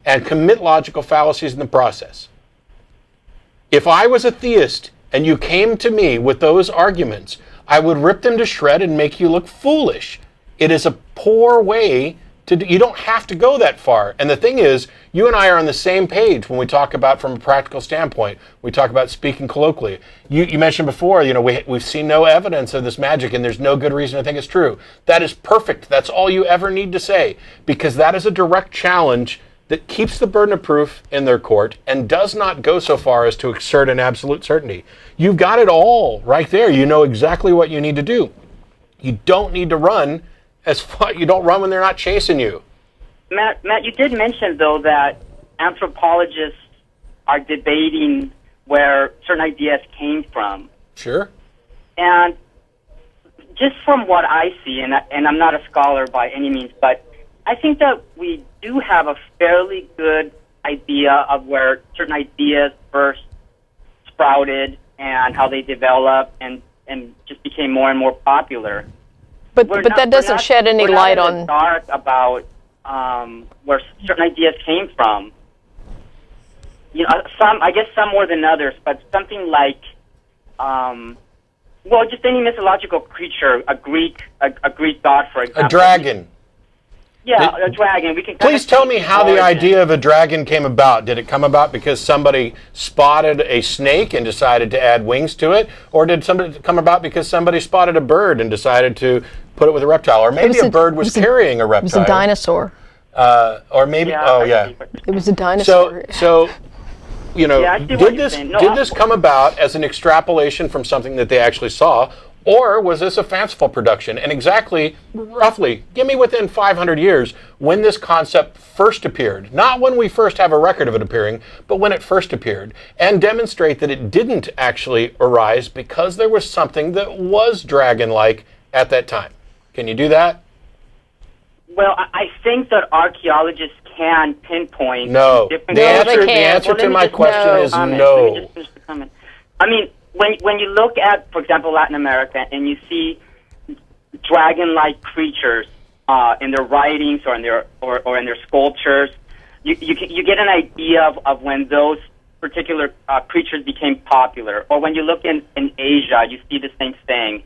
and commit logical fallacies in the process. If I was a theist and you came to me with those arguments, I would rip them to shred and make you look foolish. It is a poor way to do. You don't have to go that far. And the thing is, you and I are on the same page when we talk about from a practical standpoint. We talk about speaking colloquially. You mentioned before, we've seen no evidence of this magic and there's no good reason to think it's true. That is perfect. That's all you ever need to say, because that is a direct challenge that keeps the burden of proof in their court and does not go so far as to assert an absolute certainty. You've got it all right there. You know exactly what you need to do. You don't need to run as far. You don't run when they're not chasing you. Matt, you did mention, though, that anthropologists are debating where certain ideas came from. Sure. And just from what I see, and I'm not a scholar by any means, but I think that we do have a fairly good idea of where certain ideas first sprouted and how they developed and just became more and more popular. But that doesn't shed any light on... We're not in the dark about where certain ideas came from. I guess some more than others, but something like, just any mythological creature, a Greek god, for example. A dragon. Yeah, a dragon. Please tell me how the idea of a dragon came about. Did it come about because somebody spotted a snake and decided to add wings to it? Or did somebody come about because somebody spotted a bird and decided to put it with a reptile? Or maybe a bird was carrying a reptile. It was a dinosaur. Or maybe, It was a dinosaur. So did this come about as an extrapolation from something that they actually saw? Or was this a fanciful production? And exactly, roughly, give me within 500 years when this concept first appeared. Not when we first have a record of it appearing, but when it first appeared. And demonstrate that it didn't actually arise because there was something that was dragon-like at that time. Can you do that? Well, I think that archaeologists can pinpoint... No. The answer to my question is no. Let me just finish the comment. I mean... When you look at, for example, Latin America, and you see dragon-like creatures in their writings or in their sculptures, you get an idea of when those particular creatures became popular. Or when you look in Asia, you see the same thing.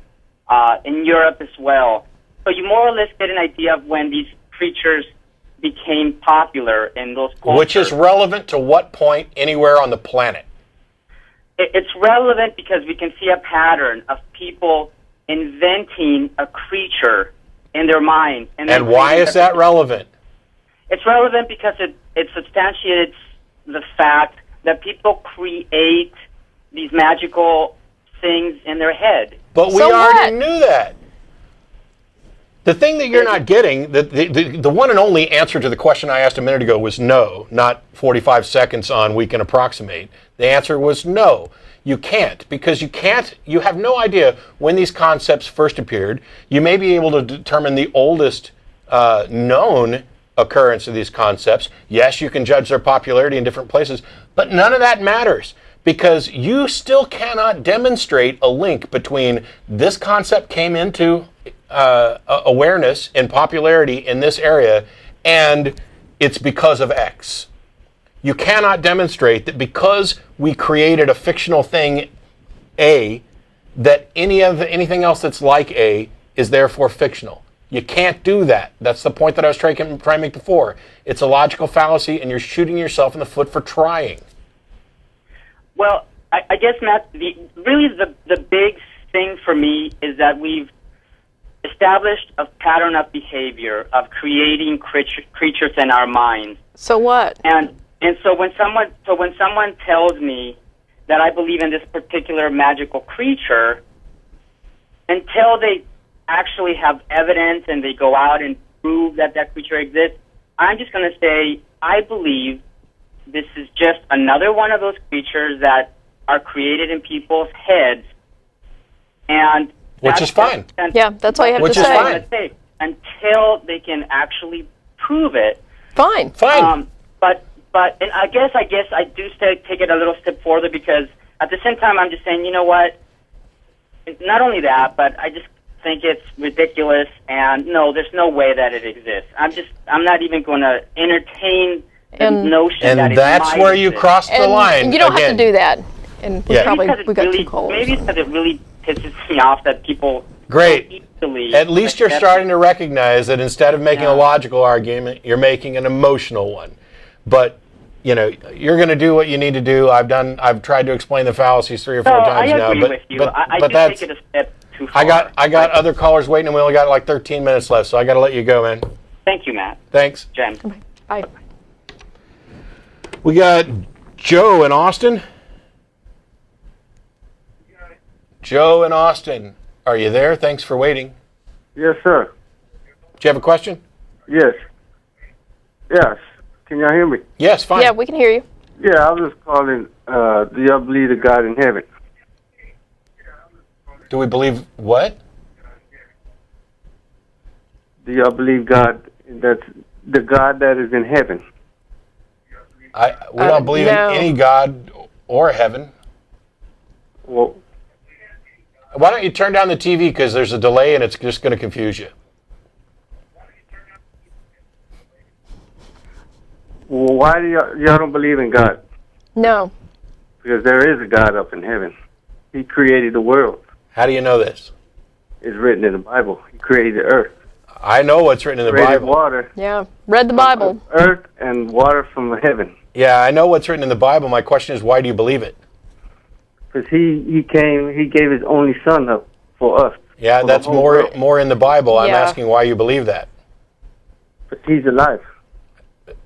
In Europe as well. So you more or less get an idea of when these creatures became popular in those cultures. Which is relevant to what point anywhere on the planet? It's relevant because we can see a pattern of people inventing a creature in their mind. And why is that relevant? It's relevant because it substantiates the fact that people create these magical things in their head. But we already knew that. The thing that you're not getting, the one and only answer to the question I asked a minute ago was no, not 45 seconds on we can approximate. The answer was no. You can't, because you have no idea when these concepts first appeared. You may be able to determine the oldest known occurrence of these concepts. Yes, you can judge their popularity in different places, but none of that matters, because you still cannot demonstrate a link between this concept came into awareness and popularity in this area and it's because of X. You cannot demonstrate that because we created a fictional thing A, that anything else that's like A is therefore fictional. You can't do that. That's the point that I was trying to make before. It's a logical fallacy and you're shooting yourself in the foot for trying. Well, I guess, Matt, the big thing for me is that we've established a pattern of behavior of creating creatures in our minds. So what? And so when someone tells me that I believe in this particular magical creature, until they actually have evidence and they go out and prove that creature exists, I'm just going to say I believe this is just another one of those creatures that are created in people's heads, and which is fine. Yeah, that's all you have to say. Which is fine. Until they can actually prove it. Fine. But I guess I do take it a little step further, because at the same time I'm just saying, you know what? Not only that, but I just think it's ridiculous, and no, there's no way that it exists. I'm not even going to entertain And- notion that And it that's might where you exist. cross the And line. you don't have again. to do that. And we Yeah. probably Maybe we got really, two callers. maybe it's because it really pisses me off that people Great. so easily At least you're accept- starting to recognize that instead of making Yeah. a logical argument, you're making an emotional one. But you're going to do what you need to do. I've tried to explain the fallacies 3 or 4 No, times I now. agree But with you. but, I but just that's take it a step too far. I got other callers waiting, and we only got like 13 minutes left, so I got to let you go, man. Thank you, Matt. Thanks. Jen. Bye. We got Joe in Austin. Joe in Austin, are you there? Thanks for waiting. Yes, sir. Do you have a question? Yes. Yes. Can y'all hear me? Yes, fine. Yeah, we can hear you. Yeah, I was just calling, do y'all believe the God in heaven? Do we believe what? Do y'all believe God, that's the God that is in heaven? We don't believe no. in any God or heaven. Well, Why don't you turn down the TV because there's a delay and it's just going to confuse you. why do y'all don't believe in God? No. Because there is a God up in heaven. He created the world. How do you know this? It's written in the Bible. He created the earth. I know what's written in the Created Bible. water. Yeah. Read the Bible. Earth and water from heaven. Yeah, I know what's written in the Bible. My question is, why do you believe it? Because he gave his only son up for us. Yeah, For the that's whole more world. more in the Bible. I'm Yeah. asking why you believe that. But he's alive.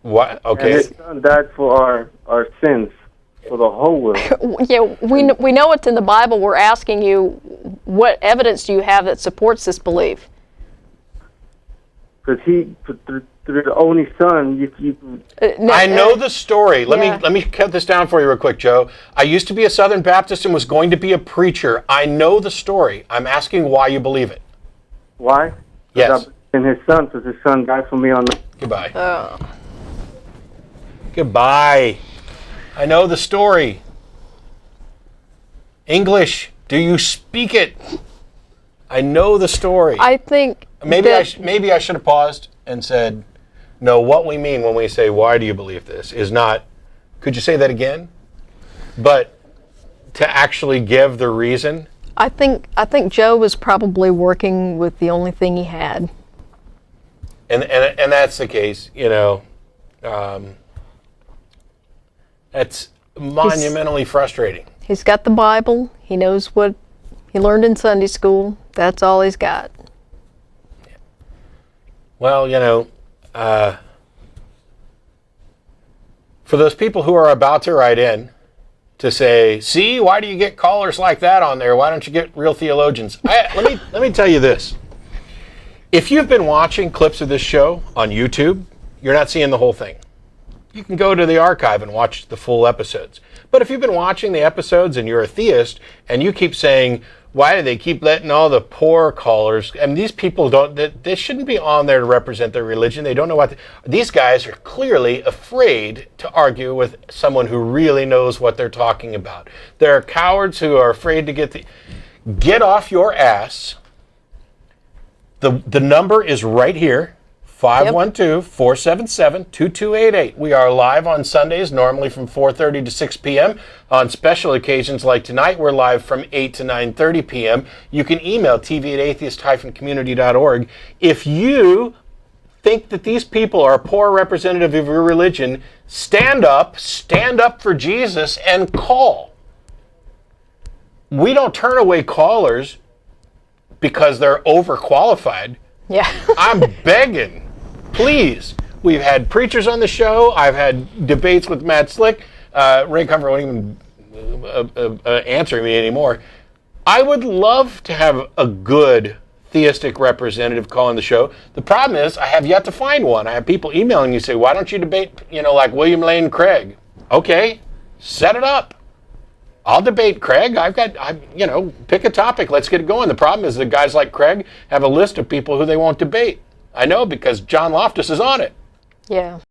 Why? And Okay. his son died for our sins, for the whole world. Yeah, we know it's in the Bible. We're asking you, what evidence do you have that supports this belief? Because through the only son, No, I know the story. yeah. Let me cut this down for you real quick, Joe. I used to be a Southern Baptist and was going to be a preacher. I know the story. I'm asking why you believe it. why? Yes. And his son, because his son died for me on the... Goodbye. Oh. Goodbye. I know the story. English. Do you speak it? I know the story. I think Maybe that, maybe I should have paused and said, no, what we mean when we say, why do you believe this, is not, could you say that again? But to actually give the reason. I think Joe was probably working with the only thing he had. And that's the case, that's monumentally frustrating. He's got the Bible. He knows what he learned in Sunday school. That's all he's got. Well, for those people who are about to write in to say, see, why do you get callers like that on there? Why don't you get real theologians? Let me tell you this. If you've been watching clips of this show on YouTube, you're not seeing the whole thing. You can go to the archive and watch the full episodes. But if you've been watching the episodes and you're a theist and you keep saying, why do they keep letting all the poor callers, and these people they shouldn't be on there to represent their religion. They don't know these guys are clearly afraid to argue with someone who really knows what they're talking about. They're cowards who are afraid to get off your ass. The number is right here. 512-477-2288. We are live on Sundays, normally from 4:30 to 6 p.m. On special occasions like tonight, we're live from 8 to 9:30 p.m. You can email tv@atheist-community.org. If you think that these people are a poor representative of your religion, stand up for Jesus, and call. We don't turn away callers because they're overqualified. Yeah. I'm begging. Please. We've had preachers on the show. I've had debates with Matt Slick. Ray Comfort won't even answer me anymore. I would love to have a good theistic representative calling the show. The problem is I have yet to find one. I have people emailing you say, why don't you debate, like William Lane Craig? Okay, set it up. I'll debate Craig. Pick a topic. Let's get it going. The problem is that guys like Craig have a list of people who they won't debate. I know because John Loftus is on it. Yeah.